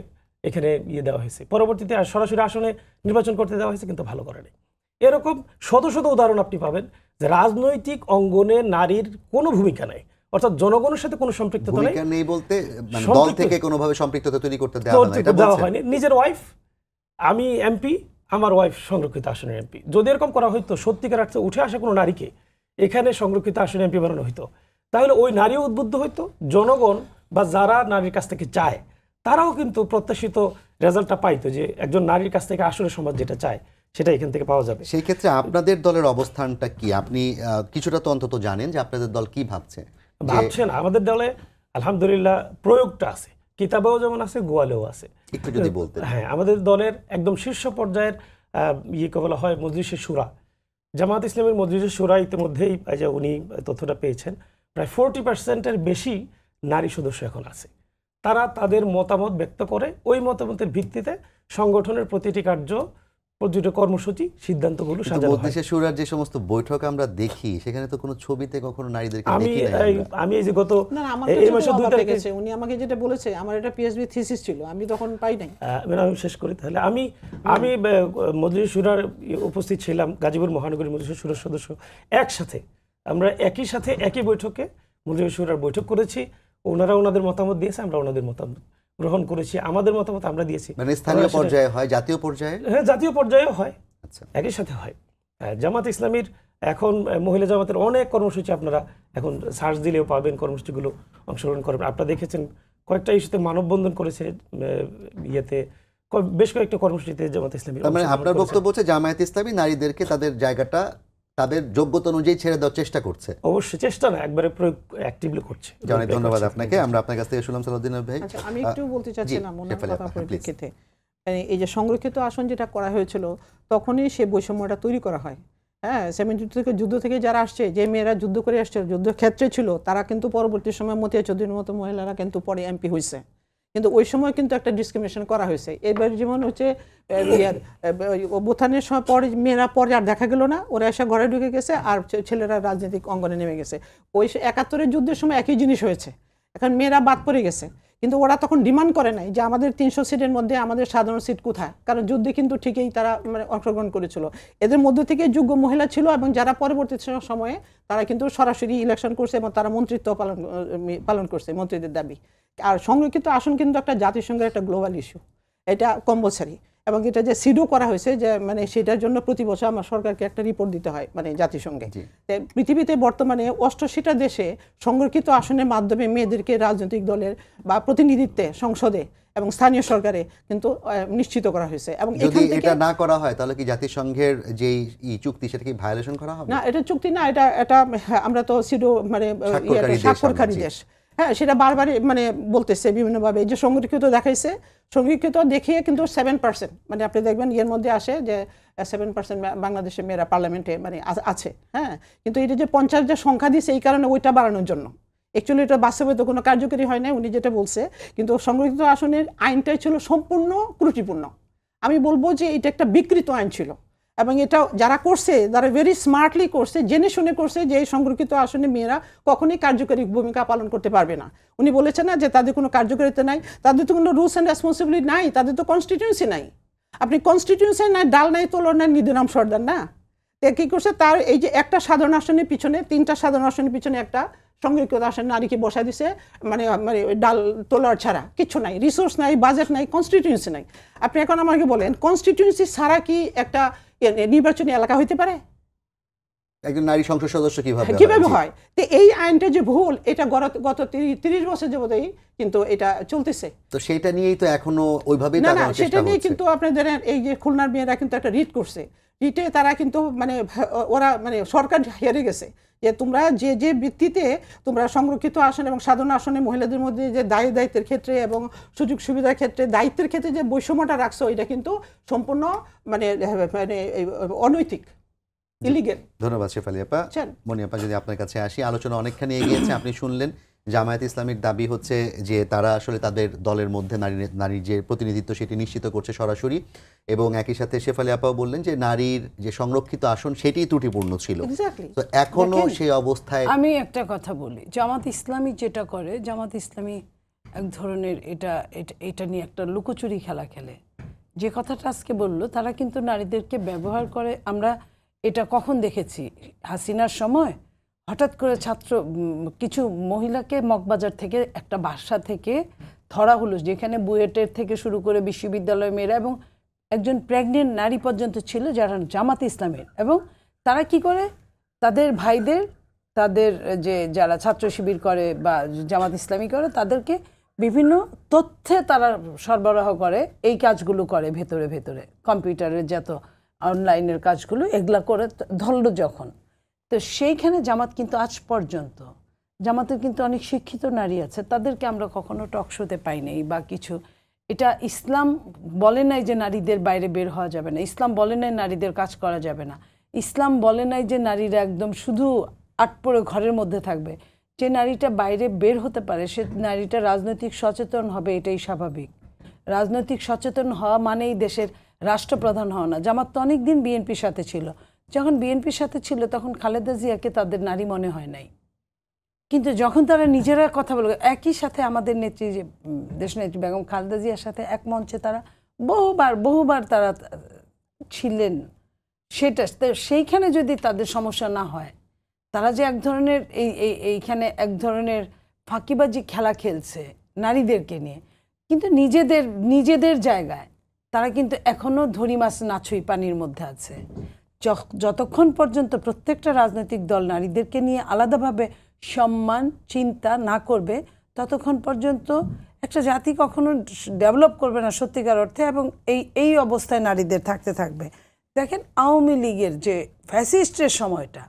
এখানে দেওয়া হয়েছে, পরবর্তীতে সরাসরি আসনে নির্বাচন করতে দেওয়া হয়েছে, কিন্তু ভালো করেনি। এরকম শত শত উদাহরণ আপনি পাবেন যে রাজনৈতিক অঙ্গনে নারীর কোনো ভূমিকা নাই, অর্থাৎ জনগণের সাথে কোনো সম্পৃক্ততা নেই। ভূমিকা নেই বলতে মানে দল থেকে কোনোভাবে সম্পৃক্ততা তৈরি করতে দেওয়া হয়নি। নিজের ওয়াইফ, আমি এমপি, আমার ওয়াইফ সংরক্ষিত আসনের এমপি, যদি এরকম করা হইতো সত্যিকার অর্থে উঠে আসা কোনো নারীকে এখানে সংরক্ষিত আসনে এমপি বানানো হইতো, তাহলে ওই নারীও উদ্বুদ্ধ হইতো, জনগণ বা যারা নারীর কাছ থেকে চায় তারাও কিন্তু প্রত্যাশিত রেজাল্টটা পাইতো, যে একজন নারীর কাছ থেকে আসলে সমাজ যেটা চায় সেটা এখান থেকে পাওয়া যাবে। সেই ক্ষেত্রে আপনাদের দলের অবস্থানটা কি? আপনি কিছুটা তো অন্তত জানেন যে আপনাদের দল কি ভাবছে। ভাবছেন আমাদের দলে আলহামদুলিল্লাহ প্রয়োগটা আছে, কিতাবেও যেমন আছে, গোয়ালেও আছে। একটু যদি বলতেন। হ্যাঁ, আমাদের দলের একদম শীর্ষ পর্যায়ের বলা হয় মজলিসে শুরা, জামাত ইসলামের মজলিসে শুরা ইতিমধ্যেই যে উনি তথ্যটা পেয়েছেন, প্রায় 40%-এর বেশি নারী সদস্য এখন আছে। তারা তাদের মতামত ব্যক্ত করে, ওই মতামতের ভিত্তিতে সংগঠনের প্রতিটি কার্য, প্রতিটি কর্মসূচি, সিদ্ধান্তগুলো সাজানো হয়। মজলিসে শুরার যে সমস্ত বৈঠক আমরা দেখি, সেখানে তো কোনো ছবিতে কখনো নারীদেরকে দেখি না। আমি এই যে গত এই মাসে 2 তারিখে উনি আমাকে যেটা বলেছে, আমার এটা পিএইচডি থিসিস ছিল, আমি তখন পাই নাই। আমি শেষ করি তাহলে। আমি মজলিস শুরার উপস্থিত ছিলাম, গাজীপুর মহানগরী মজলিস শুরার সদস্য, একসাথে আমরা একই সাথে একই বৈঠকে মজলিস শুরার বৈঠক করেছি। ওনারা ওনাদের মতামত দিয়েছে, আমরা ওনাদের মতামত গ্রহণ করেছি, আমাদের মতামত আমরা দিয়েছি। মানে স্থানীয় পর্যায়ে হয়, জাতীয় পর্যায়ে? হ্যাঁ, জাতীয় পর্যায়েও হয়। আচ্ছা, একই সাথে হয়। জামাত ইসলামীর এখন মহিলা জামাতের অনেক কর্মসূচি আপনারা এখন সার্চ দিলেও পাবেন, কর্মসূচিগুলো অংশগ্রহণ করবেন। আপনারা দেখেছেন কয়েকটা ইস্যুতে মানববন্ধন করেছে, বেশ কয়েকটা কর্মসূচিতে জামাত ইসলামী। তার মানে আপনার বক্তব্য হচ্ছে জামায়াত ইসলামী নারীদেরকে তাদের জায়গাটা তাদের যোগ্যতা অনুযায়ী ছেড়ে দেওয়ার চেষ্টা করছে। অবশ্যই চেষ্টা না, একবারে প্রয়োগ অ্যাক্টিভলি করছে। অনেক ধন্যবাদ আপনাকে। আমরা আপনার কাছ থেকে শুনলাম সালাউদ্দিন ভাই। আচ্ছা, আমি একটু বলতে চাচ্ছিলাম ওনার কথা পরিপ্রেক্ষিতে, এই যে সংরক্ষিত আসন যেটা করা হয়েছিল, তখনই সে বৈষম্যটা তৈরি করা হয়। হ্যাঁ, 72 থেকে যুদ্ধ থেকে যারা আসছে, যে মেয়েরা যুদ্ধ করে আসছে, যুদ্ধক্ষেত্রে ছিল, তারা কিন্তু পরবর্তী সময় মতিয়া চৌধুরীর মতো মহিলারা কিন্তু পরে এমপি হয়েছে, কিন্তু ওই সময় কিন্তু একটা ডিসক্রিমিনেশন করা হয়েছে। এবার যেমন হচ্ছে অভ্যুত্থানের সময় পরে মেয়েরা পরে আর দেখা গেল না, ওরা এসে ঘরে ঢুকে গেছে, আর ছেলেরা রাজনৈতিক অঙ্গনে নেমে গেছে। ওই 71-এর যুদ্ধের সময় একই জিনিস হয়েছে, এখন মেয়েরা বাদ পড়ে গেছে, কিন্তু ওরা তখন ডিমান্ড করে নাই যে আমাদের 300 সিটের মধ্যে আমাদের সাধারণ সিট কোথায়, কারণ যুদ্ধে কিন্তু ঠিকই তারা মানে অংশগ্রহণ করেছিল। এদের মধ্যে থেকে যোগ্য মহিলা ছিল, এবং যারা পরবর্তী সময়ে তারা কিন্তু সরাসরি ইলেকশন করছে এবং তারা মন্ত্রিত্ব পালন করছে, মন্ত্রীদের দাবি। আর সংরক্ষিত আসন কিন্তু একটা জাতিসংঘের একটা গ্লোবাল ইস্যু, এটা কম্পালসারি, এবং এটা যে সিডও করা হয়েছে, যে মানে সেটার জন্য প্রতি বছর আমার সরকারকে একটা রিপোর্ট দিতে হয় মানে জাতিসংঘে। পৃথিবীতে বর্তমানে 88টা দেশে সংরক্ষিত আসনের মাধ্যমে মেয়েদেরকে রাজনৈতিক দলের বা প্রতিনিধিত্বে সংসদে এবং স্থানীয় সরকারে কিন্তু নিশ্চিত করা হয়েছে। এবং যদি এটা না করা হয় তাহলে কি জাতিসংঘের যে চুক্তি সেটা কি ভায়োলেশন করা হবে? না, এটা চুক্তি না, এটা আমরা তো সিডও মানে স্বাক্ষরকারী দেশ। হ্যাঁ, সেটা বারবার মানে বলতেছে বিভিন্নভাবে, যে সংরক্ষিত দেখাইছে, সংরক্ষিত দেখিয়ে কিন্তু 7%, মানে আপনি দেখবেন এর মধ্যে আসে যে 7% বাংলাদেশের মেয়েরা পার্লামেন্টে মানে আছে। হ্যাঁ, কিন্তু এটা যে 50 যে সংখ্যা দিয়েছে, এই কারণে ওইটা বাড়ানোর জন্য। অ্যাকচুয়ালি এটা বাস্তবে তো কোনো কার্যকরী হয় না, উনি যেটা বলছে, কিন্তু সংরক্ষিত আসনের আইনটাই ছিল সম্পূর্ণ ত্রুটিপূর্ণ। আমি বলবো যে এটা একটা বিকৃত আইন ছিল, এবং এটা যারা করছে তারা ভেরি স্মার্টলি করছে, জেনে শুনে করছে, যে এই সংরক্ষিত আসনে মেয়েরা কখনোই কার্যকরী ভূমিকা পালন করতে পারবে না। উনি বলেছেন না যে তাদের কোনো কার্যকারিতা নাই, তাদের তো কোনো রুলস অ্যান্ড রেসপন্সিবিলিটি নাই, তাদের তো কনস্টিটিউন্সি নাই। আপনি কনস্টিটিউন্সি নাই, ডাল নাই, তোলো নাই, নিধিরাম সর্দার না। কি করছে, তার এই যে একটা সাধারণ আসনের পিছনে, 3টা সাধারণ আসনের পিছনে একটা সংরক্ষিত আসন নারীকে বসায় দিছে, মানে মানে ডাল তোলার ছাড়া কিচ্ছু নাই, রিসোর্স নাই, বাজেট নাই, কনস্টিটিউন্সি নাই। আপনি এখন আমাকে বলেন, কনস্টিটিউন্সি ছাড়া কি একটা নির্বাচনী এলাকা হইতে পারে? একজন নারী সংসদ সদস্য কিভাবে হয়? তো এই আইনটা যে ভুল, এটা গত 30 বছর যাবতই কিন্তু এটা চলতেছে। তো সেটা নিয়েই তো এখনো ওইভাবেই না, সেটা নিয়ে কিন্তু আপনাদের এই যে খুলনার মেয়েরা কিন্তু একটা রিট করছে, রিটে তারা কিন্তু মানে ওরা মানে সরকার হেরে গেছে, যে তোমরা যে ভিত্তিতে তোমরা সংরক্ষিত আসন এবং সাধারণ আসনে মহিলাদের মধ্যে যে দায়িত্বের ক্ষেত্রে এবং সুযোগ সুবিধার ক্ষেত্রে দায়িত্বের ক্ষেত্রে যে বৈষম্যটা রাখছো, এটা কিন্তু সম্পূর্ণ মানে অনৈতিক, ইলিগেল। ধন্যবাদ শেফালী আপা। মনি আপা, যদি আপনার কাছে আসি, আলোচনা অনেকখানি এগিয়েছে, আপনি শুনলেন জামায়াত ইসলামীর দাবি হচ্ছে যে তারা আসলে তাদের দলের মধ্যে নারীর যে প্রতিনিধিত্ব সেটি নিশ্চিত করছে সরাসরি, এবং একই সাথে শেফালী আপাও বললেন যে নারীর যে সংরক্ষিত আসন সেটিই ত্রুটিপূর্ণ ছিল। এক্স্যাক্টলি। তো এখনো দেখেন, সেই অবস্থায় আমি একটা কথা বলি, জামাত ইসলামী যেটা করে, জামাত ইসলামী এক ধরনের এটা নিয়ে একটা লুকোচুরি খেলা খেলে। যে কথাটা আজকে বললো, তারা কিন্তু নারীদেরকে ব্যবহার করে। আমরা এটা কখন দেখেছি? হাসিনার সময় হঠাৎ করে কিছু মহিলাকে মগবাজার থেকে একটা বাসা থেকে ধরা হলো, যেখানে বুয়েটের থেকে শুরু করে বিশ্ববিদ্যালয় মেয়েরা এবং একজন প্রেগনেন্ট নারী পর্যন্ত ছিল যারা জামাত ইসলামের। এবং তারা কি করে তাদের ভাইদের, তাদের যারা ছাত্র শিবির করে বা জামাত ইসলামী করে, তাদেরকে বিভিন্ন তথ্যে তারা সরবরাহ করে, এই কাজগুলো করে ভেতরে ভেতরে, কম্পিউটারের যত অনলাইনের কাজগুলো এগুলা করে ধরল যখন। তো সেইখানে জামাত কিন্তু আজ পর্যন্ত, জামাতের কিন্তু অনেক শিক্ষিত নারী আছে, তাদেরকে আমরা কখনো টকশোতে পাই নাই বা কিছু। এটা ইসলাম বলে নাই যে নারীদের বাইরে বের হওয়া যাবে না, ইসলাম বলে নাই নারীদের কাজ করা যাবে না, ইসলাম বলে নাই যে নারীরা একদম শুধু আটপড়ে ঘরের মধ্যে থাকবে। যে নারীটা বাইরে বের হতে পারে সে নারীটা রাজনৈতিক সচেতন হবে, এটাই স্বাভাবিক। রাজনৈতিক সচেতন হওয়া মানেই দেশের রাষ্ট্রপ্রধান হওয়া না। জামাত তো অনেক দিন বিএনপির সাথে ছিল, যখন বিএনপির সাথে ছিল তখন খালেদা জিয়াকে তাদের নারী মনে হয় নাই, কিন্তু যখন তারা নিজেরা কথা বলে, একই সাথে আমাদের নেত্রী যে দেশনেত্রী বেগম খালেদা জিয়ার সাথে এক মঞ্চে তারা বহুবার তারা ছিলেন, সেটা সেইখানে যদি তাদের সমস্যা না হয়, তারা যে এক ধরনের এইখানে এক ধরনের ফাঁকিবাজি খেলা খেলছে নারীদেরকে নিয়ে, কিন্তু নিজেদের জায়গায় তারা কিন্তু এখনো ধরি মাছ নাছুই পানির মধ্যে আছে। যতক্ষণ পর্যন্ত প্রত্যেকটা রাজনৈতিক দল নারীদেরকে নিয়ে আলাদাভাবে সম্মান চিন্তা না করবে, ততক্ষণ পর্যন্ত একটা জাতি কখনো ডেভেলপ করবে না সত্যিকার অর্থে, এবং এই অবস্থায় নারীদের থাকতে থাকবে। দেখেন, আওয়ামী লীগের যে ফ্যাসিস্টের সময়টা,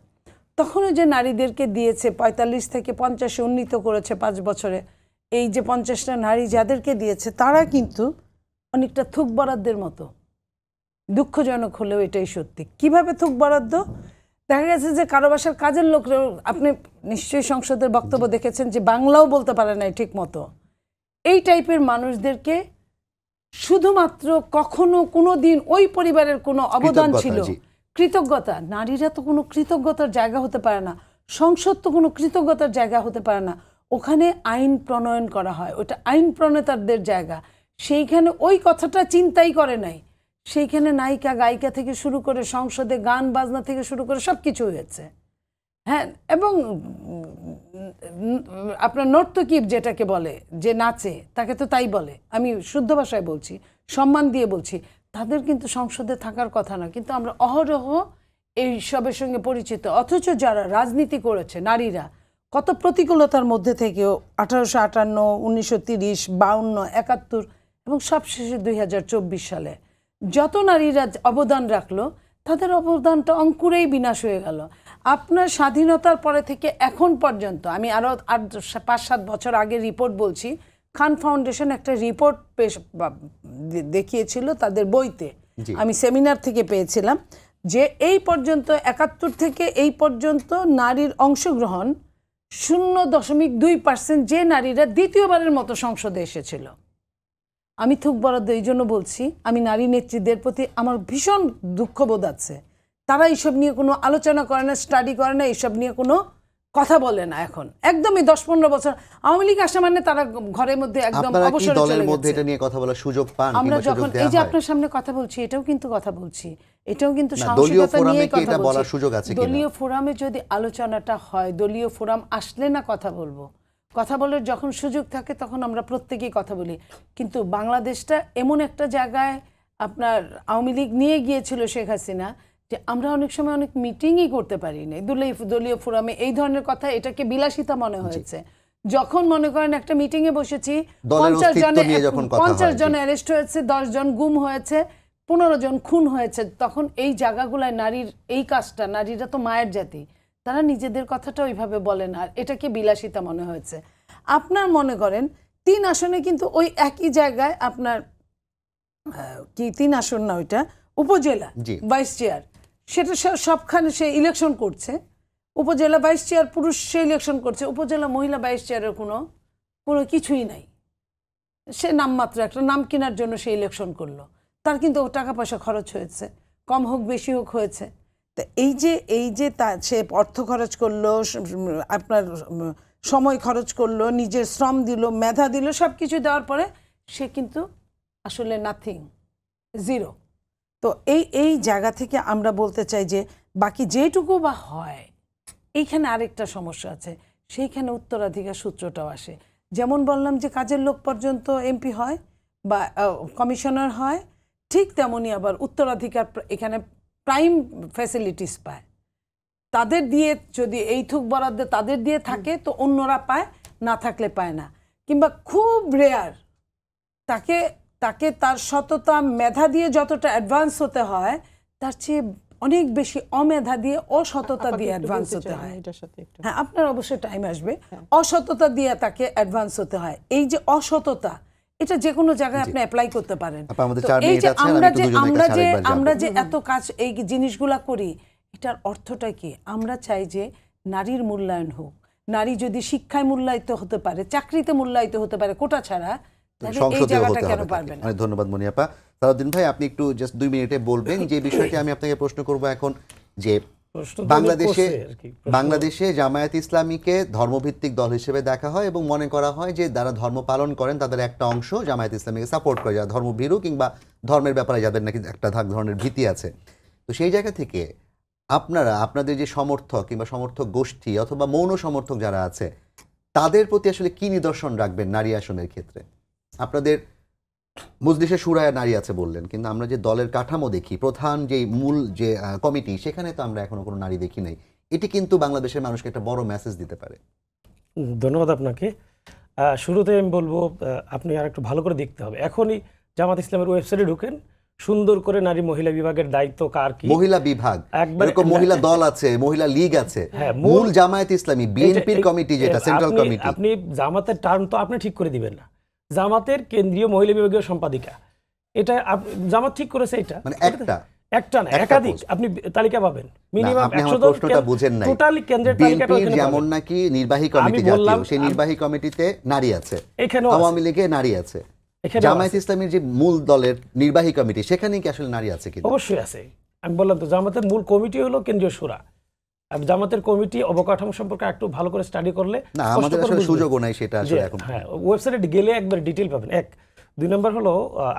তখনও যে নারীদেরকে দিয়েছে 45 থেকে 50-এ উন্নীত করেছে 5 বছরে, এই যে 50টা নারী যাদেরকে দিয়েছে তারা কিন্তু অনেকটা থুক বরাদ্দের মতো। দুঃখজনক হলেও এটাই সত্যি। কিভাবে থুক বরাদ্দ? দেখা গেছে যে কারো বাসার কাজের লোকরাও, আপনি নিশ্চয়ই সংসদের বক্তব্য দেখেছেন যে বাংলাও বলতে পারে না ঠিক মতো, এই টাইপের মানুষদেরকে শুধুমাত্র কখনো কোনো দিন ওই পরিবারের কোনো অবদান ছিল, কৃতজ্ঞতা, নারীরা তো কোনো কৃতজ্ঞতার জায়গা হতে পারে না, সংসদ তো কোনো কৃতজ্ঞতার জায়গা হতে পারে না। ওখানে আইন প্রণয়ন করা হয়, ওটা আইন প্রণেতাদের জায়গা, সেইখানে ওই কথাটা চিন্তাই করে নাই। সেইখানে নায়িকা গায়িকা থেকে শুরু করে সংসদে গান বাজনা থেকে শুরু করে সব কিছু হয়েছে। হ্যাঁ, এবং আপনার নর্তকী যেটাকে বলে, যে নাচে, তাকে তো তাই বলে, আমি শুদ্ধ ভাষায় বলছি, সম্মান দিয়ে বলছি, তাদের কিন্তু সংসদে থাকার কথা না, কিন্তু আমরা অহরহ এই সবের সঙ্গে পরিচিত। অথচ যারা রাজনীতি করেছে নারীরা কত প্রতিকূলতার মধ্যে থেকেও 1858, 1930, 52, 71 এবং সবশেষে 2024 সালে যত নারীরা অবদান রাখলো, তাদের অবদানটা অঙ্কুরেই বিনাশ হয়ে গেল। আপনার স্বাধীনতার পরে থেকে এখন পর্যন্ত, আমি আরও 5-7 বছর আগে রিপোর্ট বলছি, খান ফাউন্ডেশন একটা রিপোর্ট দেখিয়েছিল তাদের বইতে, আমি সেমিনার থেকে পেয়েছিলাম, যে এই পর্যন্ত 71 থেকে এই পর্যন্ত নারীর অংশগ্রহণ 0.2%, যে নারীরা দ্বিতীয়বারের মতো সংসদে এসেছিল। আমি থুক বরাদ্দ এই জন্য বলছি, আমি নারী নেত্রীদের প্রতি আমার ভীষণ দুঃখবোধ আছে। তারা এইসব নিয়ে কোনো আলোচনা করে না, স্টাডি করে না, এইসব নিয়ে কোনো কথা বলে না। এখন একদমই 10-15 বছর আওয়ামী লীগ আসা মানে তারা ঘরের মধ্যে একদম অবসরে চলে গেছে। এটা নিয়ে কথা বলার সুযোগ পান? আমরা যখন এই যে আপনার সামনে কথা বলছি, এটাও কিন্তু কথা বলছি, এটাও কিন্তু সাহসিকতা নিয়ে কথা বলছি। দলীয় ফোরামে যদি আলোচনাটা হয়, দলীয় ফোরাম আসলে না কথা বলবো, কথা বলার যখন সুযোগ থাকে তখন আমরা প্রত্যেকেই কথা বলি। কিন্তু বাংলাদেশটা এমন একটা জায়গায় আপনার আওয়ামী লীগ নিয়ে গিয়েছিল শেখ হাসিনা, যে আমরা অনেক সময় অনেক মিটিংই করতে পারি না দলীয় ফোরামে। এই ধরনের কথা, এটাকে বিলাসিতা মনে হয়েছে। যখন মনে করেন একটা মিটিংয়ে বসেছি, 50 জন অ্যারেস্ট হয়েছে, 10 জন গুম হয়েছে, 15 জন খুন হয়েছে, তখন এই জায়গাগুলায় নারীর এই কাজটা, নারীরা তো মায়ের জাতি, তারা নিজেদের কথাটা ওইভাবে বলে না, আর এটাকে বিলাসিতা মনে হয়েছে। আপনার মনে করেন 3 আসনে কিন্তু ওই একই জায়গায় আপনার কি 3 আসন না, ওইটা উপজেলা ভাইস চেয়ার, সেটা সবখানে সে ইলেকশন করছে, উপজেলা ভাইস চেয়ার পুরুষ সে ইলেকশন করছে, উপজেলা মহিলা ভাইস চেয়ারের কোনো কিছুই নাই, সে নামমাত্র একটা নাম কেনার জন্য সে ইলেকশন করলো, তার কিন্তু টাকা পয়সা খরচ হয়েছে, কম হোক বেশি হোক হয়েছে। তো এই যে সে অর্থ খরচ করলো, আপনার সময় খরচ করলো, নিজের শ্রম দিল, মেধা দিল, সব কিছু দেওয়ার পরে সে কিন্তু আসলে নাথিং, জিরো। তো এই জায়গা থেকে আমরা বলতে চাই যে বাকি যেটুকু বা হয়, এইখানে আরেকটা সমস্যা আছে, সেইখানে উত্তরাধিকার সূত্রটাও আসে। যেমন বললাম যে কাজের লোক পর্যন্ত এমপি হয় বা কমিশনার হয়, ঠিক তেমনি আবার উত্তরাধিকার এখানে প্রাইম ফ্যাসিলিটিস পায়। তাদের দিয়ে যদি এই থুক বরাদ্দে তাদের দিয়ে থাকে তো অন্যরা পায়, না থাকলে পায় না। কিংবা খুব রেয়ার তাকে তার সততা মেধা দিয়ে যতটা অ্যাডভান্স হতে হয়, তার চেয়ে অনেক বেশি অমেধা দিয়ে অসততা দিয়ে অ্যাডভান্স হতে হয়। হ্যাঁ, আপনার অবশ্যই টাইম আসবে। অসততা দিয়ে তাকে অ্যাডভান্স হতে হয়। এই যে অসততা, এটা যে কোনো জায়গায় আপনি অ্যাপ্লাই করতে পারেন। এই যে আমরা যে এত কাজ এই জিনিসগুলা করি, এটার অর্থটা কি? আমরা চাই যে নারীর মূল্যায়ন হোক। নারী যদি শিক্ষায় মূল্যায়িত হতে পারে, চাকরিতে মূল্যায়িত হতে পারে কোটা ছাড়া, এই জায়গাটা কেন পারবে না? ধন্যবাদ মনিয়াপা। সালাউদ্দিন ভাই, আপনি একটু জাস্ট 2 মিনিটে বলবেন যে বিষয়টি আমি আপনাকে প্রশ্ন করব এখন, যে বাংলাদেশে জামায়াত ইসলামীকে ধর্মভিত্তিক দল হিসেবে দেখা হয় এবং মনে করা হয় যে যারা ধর্ম পালন করেন তাদের একটা অংশ জামায়াত ইসলামীকে সাপোর্ট করে, যারা ধর্মভীরু কিংবা ধর্মের ব্যাপারে যাদের নাকি একটা ধরনের ভীতি আছে। তো সেই জায়গা থেকে আপনাদের যে সমর্থক কিংবা সমর্থক গোষ্ঠী অথবা মৌন সমর্থক যারা আছে, তাদের প্রতি আসলে কি নিদর্শন রাখবেন নারী আসনের ক্ষেত্রে? আপনাদের মজলিসে শুরায় নারী আছে বললেন, কিন্তু আমরা যে দলের কাঠামো দেখি, প্রধান যে মূল যে কমিটি, সেখানে তো আমরা এখনো কোনো নারী দেখি নাই। এটি কিন্তু বাংলাদেশের মানুষকে একটা বড় মেসেজ দিতে পারে। ধন্যবাদ আপনাকে। শুরুতে আমি বলবো আপনি আর একটু ভালো করে দেখতে হবে। এখনই জামাত ইসলামের ওয়েবসাইটে ঢুকেন, সুন্দর করে নারী মহিলা বিভাগের দায়িত্ব কার কি, মহিলা বিভাগ, এরকম মহিলা দল আছে, মহিলা লীগ আছে, মূল জামায়াত ইসলামী বিএনপির কমিটি যেটা সেন্ট্রাল কমিটি। আপনি জামাতের টার্ম তো আপনি ঠিক করে দিবেন না, জামাতের কেন্দ্রীয় মহিলা বিভাগীয় সম্পাদিকা, এটা জামাত ঠিক করেছে। এটা মানে একটা না, একাধিক আপনি তালিকা পাবেন, মিনিমাম 100 জন। প্রশ্নটা বুঝেন নাই, টোটালি কেন্দ্রের তালিকাটা যেমন নাকি নির্বাহী কমিটি জাতীয়, সেই নির্বাহী কমিটিতে নারী আছে, এখানে আওয়ামী লীগে নারী আছে, জামায়াত ইসলামীর যে মূল দলের নির্বাহী কমিটি, সেখানে কি আসলে নারী আছে কি? অবশ্যই আছে। আমি বললাম তো, জামাতের মূল কমিটি হলো কেন্দ্রীয় শুরা। আর জামাতের কমিটি অবকাঠামো সম্পর্কে একটু ভালো করে স্টাডি করলে, না আমাদের আসলে সুযোগও নাই সেটা আসলে এখন। হ্যাঁ, ওয়েবসাইটে গেলে একবার ডিটেইল পাবেন। 2 নম্বর হলো,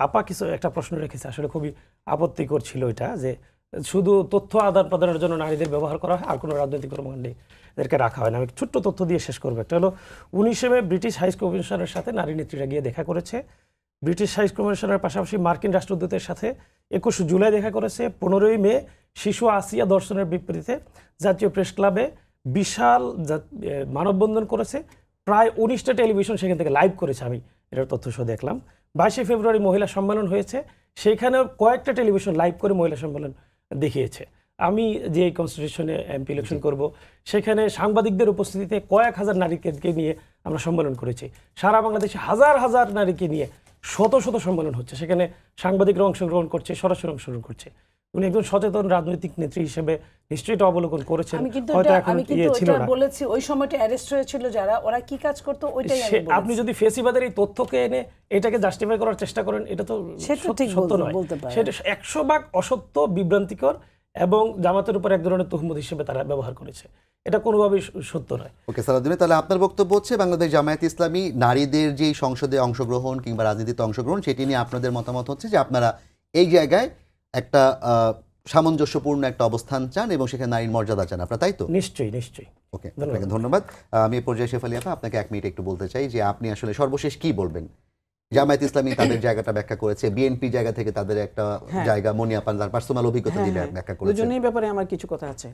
আপা কিছু একটা প্রশ্ন রেখেছে, আসলে খুবই আপত্তিকর ছিল এটা, যে শুধু তথ্য আদান প্রদানের জন্য নারীদের ব্যবহার করা হয়, আর কোনো রাজনৈতিক কর্মকাণ্ডে এদেরকে রাখা হয় না। আমি ছোট্ট তথ্য দিয়ে শেষ করবো। একটা হলো 19 মে ব্রিটিশ হাই কমিশনের সাথে নারী নেত্রীরা গিয়ে দেখা করেছে। ব্রিটিশ হাই কমিশনের পাশাপাশি মার্কিন রাষ্ট্রদূতের সাথে 21 জুলাই দেখা করেছে। 15 মে শিশু আসিয়া দর্শনের বিপরীতে জাতীয় প্রেস ক্লাবে বিশাল মানববন্ধন করেছে। প্রায় 19টা টেলিভিশন সেখান থেকে লাইভ করেছে, আমি এটার তথ্য সহ দেখলাম। 22 ফেব্রুয়ারি মহিলা সম্মেলন হয়েছে, সেখানেও কয়েকটা টেলিভিশন লাইভ করে মহিলা সম্মেলন দেখিয়েছে। আমি যে কনস্টিটিউশনে এমপি ইলেকশন করব, সেখানে সাংবাদিকদের উপস্থিতিতে কয়েক হাজার নারীকে নিয়ে আমরা সম্মেলন করেছি। সারা বাংলাদেশে হাজার হাজার নারীকে নিয়ে শত শত সম্মেলন হচ্ছে, সেখানে সাংবাদিকরা অংশগ্রহণ করছে, সরাসরি অংশগ্রহণ করছে। উনি একজন সচেতন রাজনৈতিক নেত্রী হিসেবে নিশ্চয়ই এটা অবলোকন করেছেন। হয়তো এখন ছিল না, বলেছি ওই সময়টা অ্যারেস্ট হয়েছিল যারা, ওরা কি কাজ করতো ওইটাই আমি বলছি। আপনি যদি ফেসিবাদের এই তথ্যকে এনে এটাকে জাস্টিফাই করার চেষ্টা করেন, এটা তো সত্য নয়, সেটা 100 ভাগ অসত্য, বিভ্রান্তিকর, এবং জামাতের উপর এক ধরনের তুহমত হিসেবে তারা ব্যবহার করেছে। এটা কোনোভাবেই সত্য নয়। ওকে সালাউদ্দিন, তাহলে আপনার বক্তব্য হচ্ছে বাংলাদেশ জামায়াত ইসলামী নারীদের যে সংসদে অংশগ্রহণ কিংবা রাজনীতিতে অংশগ্রহণ, সেটি নিয়ে আপনাদের মতামত হচ্ছে যে আপনারা এই জায়গায় একটা সামঞ্জস্যপূর্ণ একটা অবস্থান চান এবং সেখানে নারীর মর্যাদা চান আপনারা, তাই তো? নিশ্চয়ই নিশ্চয়ই। ওকে, আপনাকে ধন্যবাদ। আমি পর্যায়ে শেফালী আপা আপনাকে 1 মিনিট একটু বলতে চাই যে আপনি আসলে সর্বশেষ কি বলবেন? জামায়াত ইসলামী তাদের জায়গাটা ব্যাখ্যা করেছে, বিএনপি জায়গা থেকে তাদের একটা জায়গা, মনিয়াপান তার পার্সোনাল অভিজ্ঞতা দিয়ে ব্যাখ্যা করেছে। দুজনের ব্যাপারে আমার কিছু কথা আছে।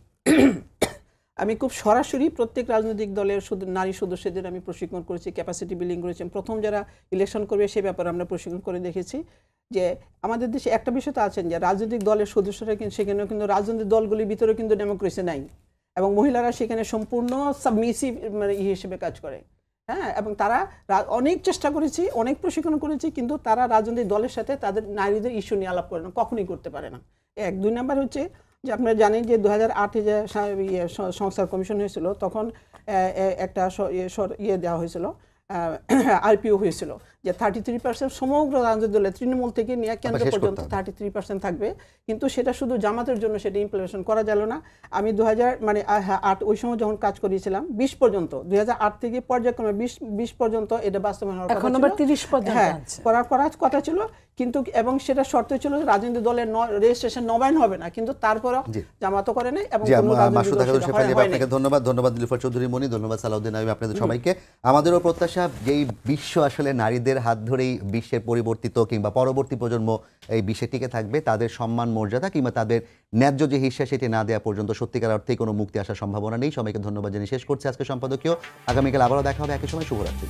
আমি খুব সরাসরি প্রত্যেক রাজনৈতিক দলের নারী সদস্যদের আমি প্রশিক্ষণ করেছি, ক্যাপাসিটি বিল্ডিং করেছি। প্রথম যারা ইলেকশন করবে সে ব্যাপারে আমরা প্রশিক্ষণ করে দেখেছি যে আমাদের দেশে একটা বিষয় তো আছেন যে রাজনৈতিক দলের সদস্যরা কিন্তু সেখানেও কিন্তু রাজনৈতিক দলগুলির ভিতরে কিন্তু ডেমোক্রেসি নাই, এবং মহিলারা সেখানে সম্পূর্ণ সাবমিসিভ হিসেবে কাজ করে। হ্যাঁ, এবং তারা অনেক চেষ্টা করেছি, অনেক প্রশিক্ষণ করেছি, কিন্তু তারা রাজনৈতিক দলের সাথে তাদের নারীদের ইস্যু নিয়ে আলাপ করে না, কখনোই করতে পারে না। 1 2 নাম্বার হচ্ছে যে আপনারা জানেন যে 2008-এ যে সংস্কার কমিশন হয়েছিল তখন একটা দেওয়া হয়েছিল, আরপিও হয়েছিল যে 33% সমগ্র রাজনৈতিক দলে তৃণমূল থেকে নিয়ে কেন্দ্র পর্যন্ত 33% থাকবে, কিন্তু সেটা শুধু জামাতের জন্য সেটা ইমপ্লিমেন্টেশন করা গেল না। আমি 2008 ওই সময় যখন কাজ করিয়েছিলাম 20 পর্যন্ত, 2008 থেকে পর্যায়ক্রমে 20 পর্যন্ত এটা বাস্তবায়ন হওয়ার কথা ছিল। 30 পর্যন্ত হ্যাঁ, করার কথা ছিল, কিন্তু এবং সেটা শর্ত ছিল যে রাজনৈতিক দলের রেজিস্ট্রেশন নবায়ন হবে না, কিন্তু তারপরও জামাতও করে নাই এবং আপনাকে ধন্যবাদ নীলুফার চৌধুরী মনি, ধন্যবাদ সালাউদ্দিন আইয়ুব, আপনাদের সবাইকে। আমাদেরও প্রত্যাশা যেই বিশ্ব আসলে নারীদের হাত ধরেই বিশ্বের পরিবর্তিত কিংবা পরবর্তী প্রজন্ম এই বিশ্বে টিকে থাকবে, তাদের সম্মান মর্যাদা কিংবা তাদের ন্যায্য যে হিস্সা সেটি না দেওয়া পর্যন্ত সত্যিকার অর্থেই কোনো মুক্তি আসার সম্ভাবনা নেই। সবাইকে ধন্যবাদ জানিয়ে শেষ করছি আজকে সম্পাদকীয়। আগামীকাল আবারও দেখা হবে একই সময়। শুভরাত্রি।